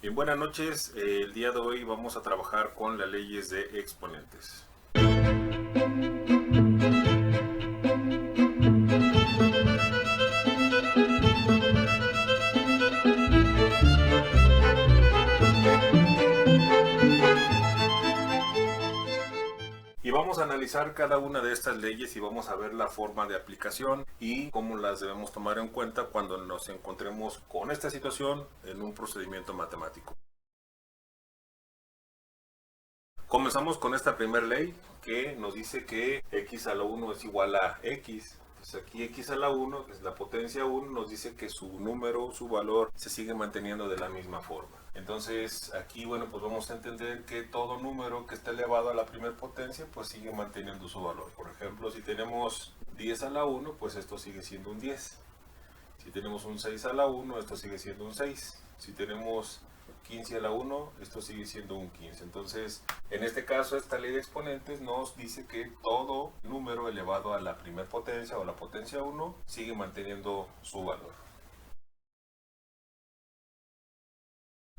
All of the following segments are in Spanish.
Bien, buenas noches. El día de hoy vamos a trabajar con las leyes de exponentes. Y vamos a analizar cada una de estas leyes y vamos a ver la forma de aplicación y cómo las debemos tomar en cuenta cuando nos encontremos con esta situación en un procedimiento matemático. Comenzamos con esta primera ley que nos dice que x a la 1 es igual a x. Entonces aquí x a la 1, que es la potencia 1, nos dice que su número, su valor, se sigue manteniendo de la misma forma. Entonces aquí, bueno, pues vamos a entender que todo número que esté elevado a la primera potencia, pues sigue manteniendo su valor. Por ejemplo, si tenemos 10 a la 1, pues esto sigue siendo un 10. Si tenemos un 6 a la 1, esto sigue siendo un 6. Si tenemos 15 a la 1, esto sigue siendo un 15. Entonces, en este caso, esta ley de exponentes nos dice que todo número elevado a la primera potencia o la potencia 1 sigue manteniendo su valor.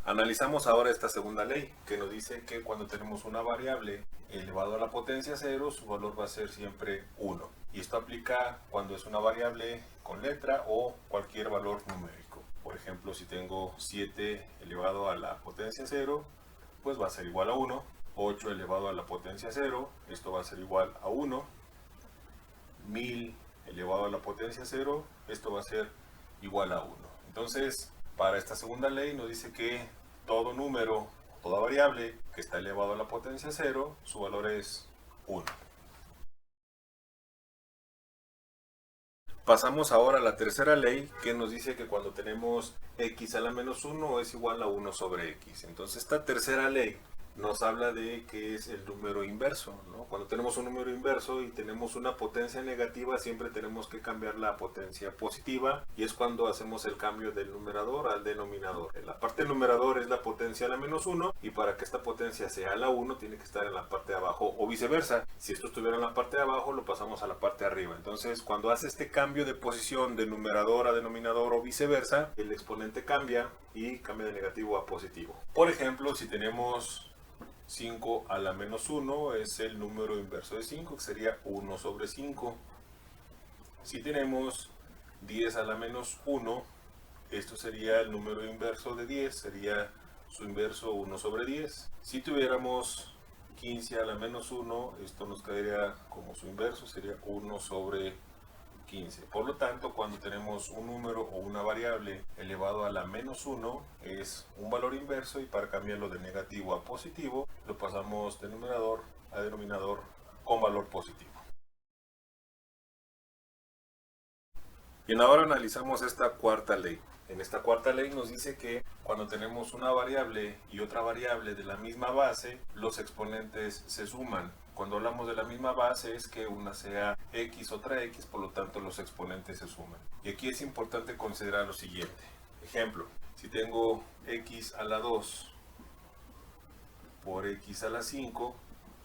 Analizamos ahora esta segunda ley, que nos dice que cuando tenemos una variable elevado a la potencia 0, su valor va a ser siempre 1. Y esto aplica cuando es una variable con letra o cualquier valor numérico. Por ejemplo, si tengo 7 elevado a la potencia 0, pues va a ser igual a 1. 8 elevado a la potencia 0, esto va a ser igual a 1. 1000 elevado a la potencia 0, esto va a ser igual a 1. Entonces, para esta segunda ley nos dice que todo número, toda variable que está elevado a la potencia 0, su valor es 1. Pasamos ahora a la tercera ley, que nos dice que cuando tenemos x a la menos 1 es igual a 1 sobre x. Entonces esta tercera ley nos habla de que es el número inverso, ¿no? Cuando tenemos un número inverso y tenemos una potencia negativa, siempre tenemos que cambiar la potencia positiva, y es cuando hacemos el cambio del numerador al denominador. En la parte del numerador es la potencia a la menos 1, y para que esta potencia sea a la 1 tiene que estar en la parte de abajo, o viceversa. Si esto estuviera en la parte de abajo, lo pasamos a la parte de arriba. Entonces, cuando hace este cambio de posición de numerador a denominador o viceversa, el exponente cambia y cambia de negativo a positivo. Por ejemplo, si tenemos 5 a la menos 1 es el número inverso de 5, que sería 1 sobre 5. Si tenemos 10 a la menos 1, esto sería el número inverso de 10, sería su inverso 1 sobre 10. Si tuviéramos 15 a la menos 1, esto nos quedaría como su inverso, sería 1 sobre 15. Por lo tanto, cuando tenemos un número o una variable elevado a la menos 1, es un valor inverso, y para cambiarlo de negativo a positivo, lo pasamos de numerador a denominador con valor positivo. Bien, ahora analizamos esta cuarta ley. En esta cuarta ley nos dice que cuando tenemos una variable y otra variable de la misma base, los exponentes se suman. Cuando hablamos de la misma base es que una sea x, otra x, por lo tanto los exponentes se suman. Y aquí es importante considerar lo siguiente. Ejemplo, si tengo x a la 2 por x a la 5,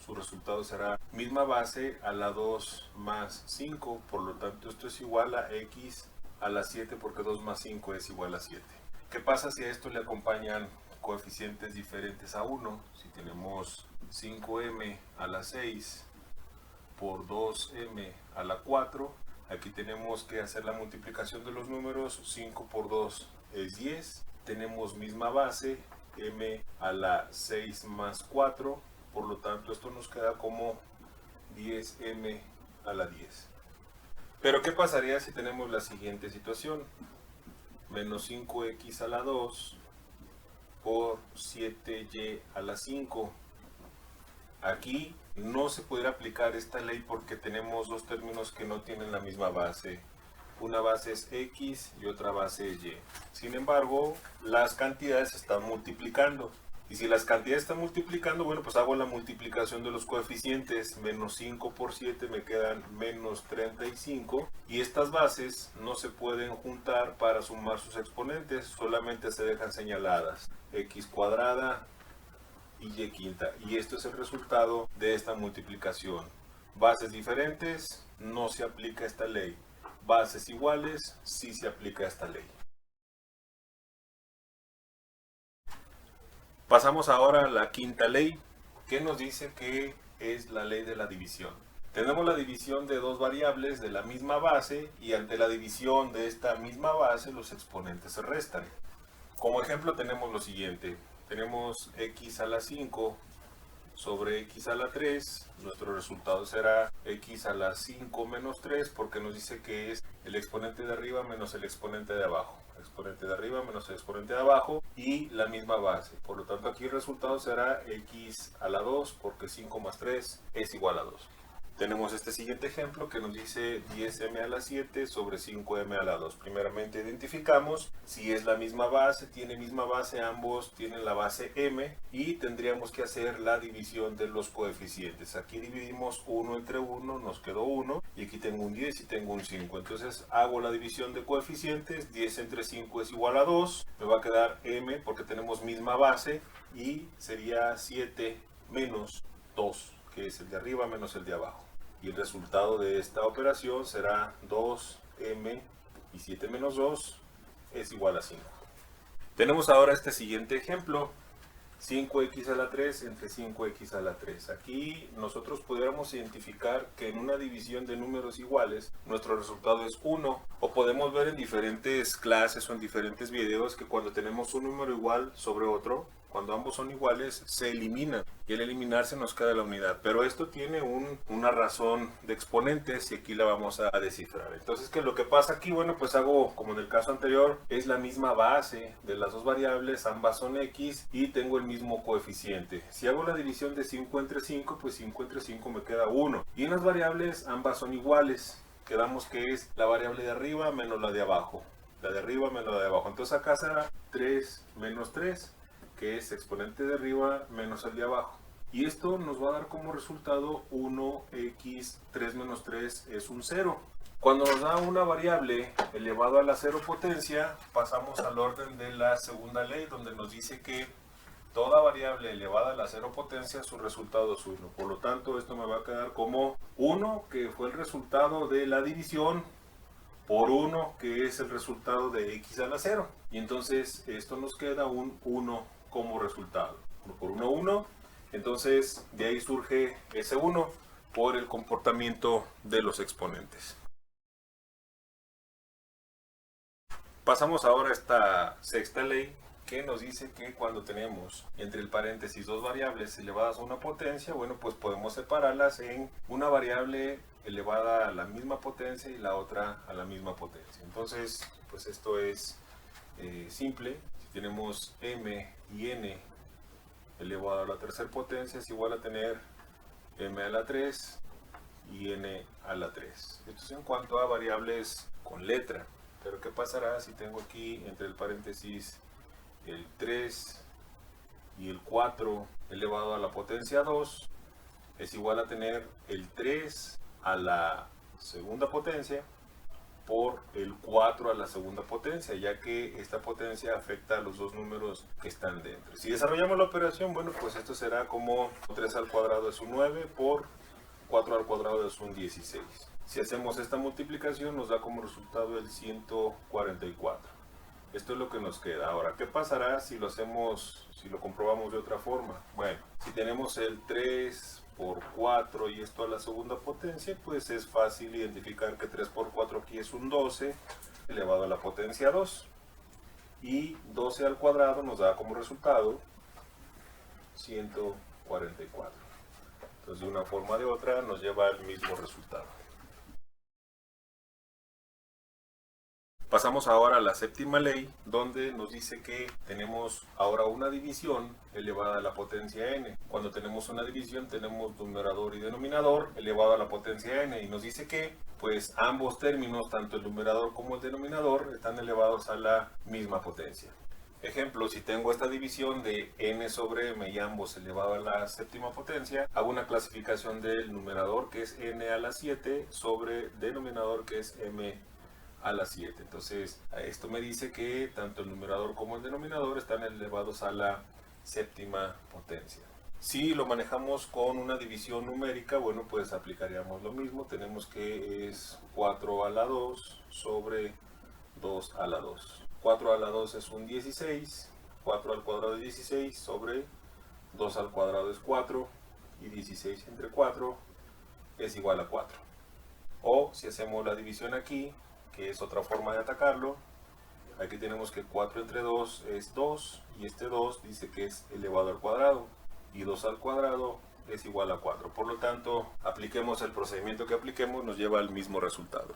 su resultado será misma base a la 2 más 5, por lo tanto esto es igual a x a la 7, porque 2 más 5 es igual a 7. ¿Qué pasa si a esto le acompañan coeficientes diferentes a 1? Si tenemos 5m a la 6 por 2m a la 4, aquí tenemos que hacer la multiplicación de los números. 5 por 2 es 10, tenemos misma base, m a la 6 más 4, por lo tanto esto nos queda como 10m a la 10. Pero ¿qué pasaría si tenemos la siguiente situación? Menos 5x a la 2 por 7y a la 5. Aquí no se pudiera aplicar esta ley porque tenemos dos términos que no tienen la misma base. Una base es x y otra base es y. Sin embargo, las cantidades se están multiplicando. Y si las cantidades están multiplicando, bueno, pues hago la multiplicación de los coeficientes. Menos 5 por 7 me quedan menos 35. Y estas bases no se pueden juntar para sumar sus exponentes, solamente se dejan señaladas. X cuadrada y y quinta. Y esto es el resultado de esta multiplicación. Bases diferentes, no se aplica esta ley. Bases iguales, sí se aplica esta ley. Pasamos ahora a la quinta ley, que nos dice que es la ley de la división. Tenemos la división de dos variables de la misma base y ante la división de esta misma base los exponentes se restan. Como ejemplo tenemos lo siguiente, tenemos x a la 5 sobre x a la 3, nuestro resultado será x a la 5 menos 3 porque nos dice que es el exponente de arriba menos el exponente de abajo. Exponente de arriba menos el exponente de abajo y la misma base. Por lo tanto aquí el resultado será x a la 2 porque 5 más 3 es igual a 2. Tenemos este siguiente ejemplo que nos dice 10m a la 7 sobre 5m a la 2. Primeramente identificamos si es la misma base, tiene misma base, ambos tienen la base m y tendríamos que hacer la división de los coeficientes. Aquí dividimos 1 entre 1, nos quedó 1 y aquí tengo un 10 y tengo un 5. Entonces hago la división de coeficientes, 10 entre 5 es igual a 2, me va a quedar m porque tenemos misma base y sería 7 menos 2, que es el de arriba menos el de abajo. Y el resultado de esta operación será 2m y 7 menos 2 es igual a 5. Tenemos ahora este siguiente ejemplo, 5x a la 3 entre 5x a la 3. Aquí nosotros pudiéramos identificar que en una división de números iguales nuestro resultado es 1, o podemos ver en diferentes clases o en diferentes videos que cuando tenemos un número igual sobre otro, cuando ambos son iguales, se eliminan y al eliminarse nos queda la unidad. Pero esto tiene una razón de exponentes y aquí la vamos a descifrar. Entonces, ¿qué es lo que pasa aquí? Bueno, pues hago como en el caso anterior, es la misma base de las dos variables, ambas son x y tengo el mismo coeficiente. Si hago la división de 5 entre 5, pues 5 entre 5 me queda 1. Y en las variables ambas son iguales. Quedamos que es la variable de arriba menos la de abajo. La de arriba menos la de abajo. Entonces acá será 3 menos 3. Que es exponente de arriba menos el de abajo. Y esto nos va a dar como resultado 1x 3 menos 3 es un 0. Cuando nos da una variable elevado a la 0 potencia, pasamos al orden de la segunda ley, donde nos dice que toda variable elevada a la 0 potencia, su resultado es 1. Por lo tanto, esto me va a quedar como 1, que fue el resultado de la división, por 1, que es el resultado de x a la 0. Y entonces esto nos queda un 1 como resultado. 1 por 1, 1. Entonces de ahí surge ese 1 por el comportamiento de los exponentes. Pasamos ahora a esta sexta ley que nos dice que cuando tenemos entre el paréntesis dos variables elevadas a una potencia, bueno, pues podemos separarlas en una variable elevada a la misma potencia y la otra a la misma potencia. Entonces, pues esto es simple. Si tenemos m y n elevado a la tercera potencia es igual a tener m a la 3 y n a la 3. Esto es en cuanto a variables con letra. Pero ¿qué pasará si tengo aquí entre el paréntesis el 3 y el 4 elevado a la potencia 2? Es igual a tener el 3 a la segunda potencia por el 4 a la segunda potencia, ya que esta potencia afecta a los dos números que están dentro. Si desarrollamos la operación, bueno, pues esto será como 3 al cuadrado es un 9 por 4 al cuadrado es un 16. Si hacemos esta multiplicación nos da como resultado el 144. Esto es lo que nos queda. Ahora, ¿qué pasará si lo hacemos, si lo comprobamos de otra forma? Bueno, si tenemos el 3 por 4 y esto a la segunda potencia, pues es fácil identificar que 3 por 4 aquí es un 12 elevado a la potencia 2. Y 12 al cuadrado nos da como resultado 144. Entonces, de una forma o de otra nos lleva al mismo resultado. Pasamos ahora a la séptima ley, donde nos dice que tenemos ahora una división elevada a la potencia n. Cuando tenemos una división tenemos numerador y denominador elevado a la potencia n, y nos dice que pues ambos términos, tanto el numerador como el denominador, están elevados a la misma potencia. Ejemplo, si tengo esta división de n sobre m y ambos elevado a la séptima potencia, hago una clasificación del numerador, que es n a la 7, sobre denominador, que es m a la 7. Entonces, esto me dice que tanto el numerador como el denominador están elevados a la séptima potencia. Si lo manejamos con una división numérica, bueno, pues aplicaríamos lo mismo. Tenemos que es 4 a la 2 sobre 2 a la 2. 4 a la 2 es un 16 4 al cuadrado es 16 sobre 2 al cuadrado es 4 y 16 entre 4 es igual a 4. O si hacemos la división aquí, que es otra forma de atacarlo, aquí tenemos que 4 entre 2 es 2 y este 2 dice que es elevado al cuadrado y 2 al cuadrado es igual a 4. Por lo tanto, apliquemos el procedimiento que apliquemos, nos lleva al mismo resultado.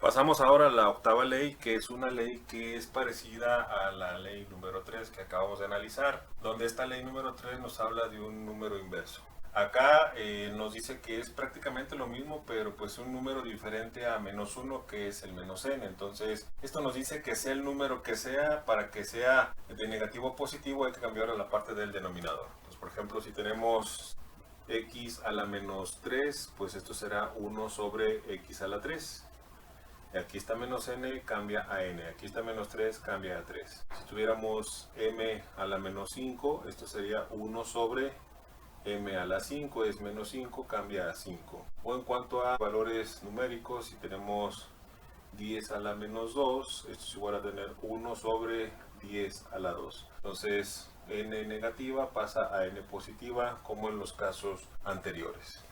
Pasamos ahora a la octava ley, que es una ley que es parecida a la ley número 3 que acabamos de analizar, donde esta ley número 3 nos habla de un número inverso. Acá nos dice que es prácticamente lo mismo, pero pues un número diferente a menos 1, que es el menos n. Entonces, esto nos dice que sea el número que sea, para que sea de negativo a positivo hay que cambiar a la parte del denominador. Entonces, por ejemplo, si tenemos x a la menos 3, pues esto será 1 sobre x a la 3. Aquí está menos n, cambia a n. Aquí está menos 3, cambia a 3. Si tuviéramos m a la menos 5, esto sería 1 sobre m a la 5, es menos 5, cambia a 5. O en cuanto a valores numéricos, si tenemos 10 a la menos 2, esto es igual a tener 1 sobre 10 a la 2. Entonces, n negativa pasa a n positiva, como en los casos anteriores.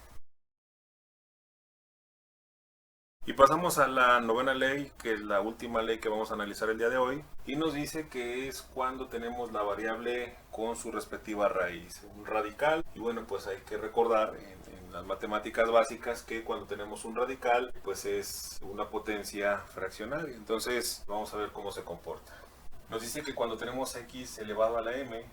Y pasamos a la novena ley, que es la última ley que vamos a analizar el día de hoy, y nos dice que es cuando tenemos la variable con su respectiva raíz, un radical. Y bueno, pues hay que recordar en las matemáticas básicas que cuando tenemos un radical, pues es una potencia fraccionaria. Entonces vamos a ver cómo se comporta. Nos dice que cuando tenemos x elevado a la m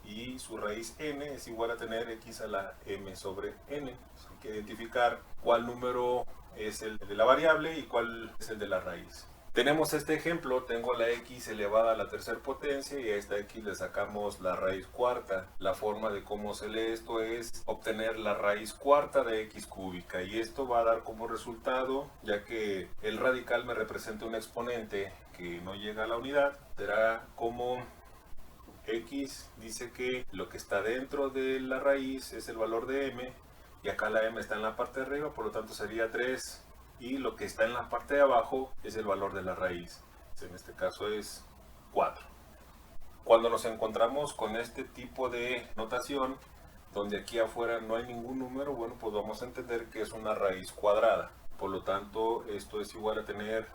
y su raíz n es igual a tener x a la m sobre n. Entonces, hay que identificar cuál número es el de la variable y cuál es el de la raíz. Tenemos este ejemplo, tengo la x elevada a la tercera potencia y a esta x le sacamos la raíz cuarta. La forma de cómo se lee esto es obtener la raíz cuarta de x cúbica, y esto va a dar como resultado, ya que el radical me representa un exponente que no llega a la unidad, será como x dice que lo que está dentro de la raíz es el valor de m, y acá la m está en la parte de arriba, por lo tanto sería 3, y lo que está en la parte de abajo es el valor de la raíz, en este caso es 4. Cuando nos encontramos con este tipo de notación, donde aquí afuera no hay ningún número, bueno, pues vamos a entender que es una raíz cuadrada. Por lo tanto, esto es igual a tener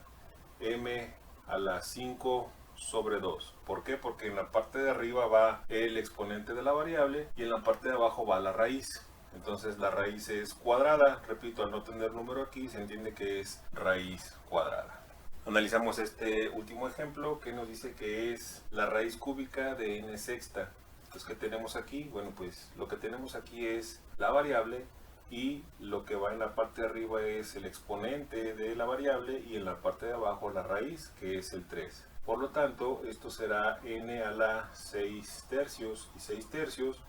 m a la 5 sobre 2. ¿Por qué? Porque en la parte de arriba va el exponente de la variable y en la parte de abajo va la raíz. Entonces la raíz es cuadrada. Repito, al no tener número aquí, se entiende que es raíz cuadrada. Analizamos este último ejemplo, que nos dice que es la raíz cúbica de n sexta. Entonces, ¿qué tenemos aquí? Bueno, pues lo que tenemos aquí es la variable, y lo que va en la parte de arriba es el exponente de la variable, y en la parte de abajo la raíz, que es el 3. Por lo tanto, esto será n a la 6 tercios, y 6 tercios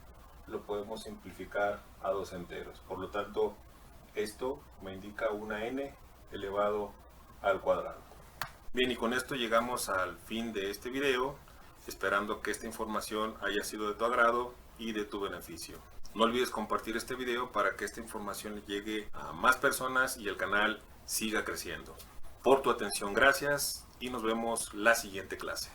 lo podemos simplificar a 2 enteros. Por lo tanto, esto me indica una n elevado al cuadrado. Bien, y con esto llegamos al fin de este video, esperando que esta información haya sido de tu agrado y de tu beneficio. No olvides compartir este video para que esta información le llegue a más personas y el canal siga creciendo. Por tu atención, gracias, y nos vemos la siguiente clase.